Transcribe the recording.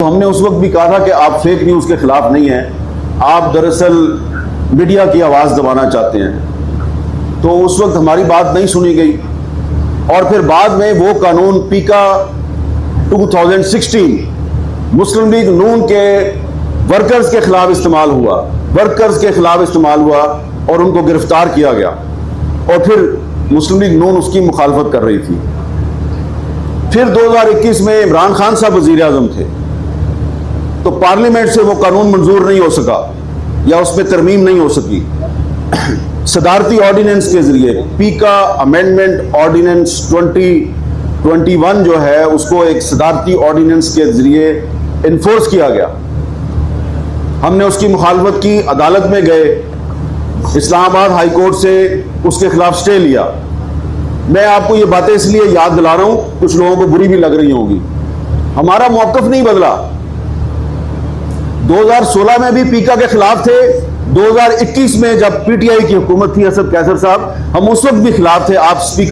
तो हमने उस वक्त भी कहा था कि आप फेक न्यूज़ के खिलाफ नहीं हैं, आप दरअसल मीडिया की आवाज़ दबाना चाहते हैं। तो उस वक्त हमारी बात नहीं सुनी गई और फिर बाद में वो कानून पीका 2016 मुस्लिम लीग नून के वर्कर्स के खिलाफ इस्तेमाल हुआ और उनको गिरफ्तार किया गया और फिर मुस्लिम लीग नून उसकी मुखालफत कर रही थी। फिर 2021 में इमरान खान साहब वजीर आज़म थे तो पार्लियामेंट से वो कानून मंजूर नहीं हो सका या उसमें तरमीम नहीं हो सकी। सदारती ऑर्डिनेंस के जरिए पीका अमेंडमेंट ऑर्डिनेंस 2021 जो है उसको एक सदारती ऑर्डिनेंस के जरिए इन्फोर्स किया गया। हमने उसकी मुखालफत की, अदालत में गए, इस्लामाबाद हाई कोर्ट से उसके खिलाफ स्टे लिया। मैं आपको ये बातें इसलिए याद दिला रहा हूं, कुछ लोगों को बुरी भी लग रही होंगी। हमारा मौकफ नहीं बदला। 2016 में भी पीका के खिलाफ थे, 2021 में जब पीटीआई की हुकूमत थी असद कैसर साहब, हम उस वक्त भी खिलाफ थे। आप स्पीकर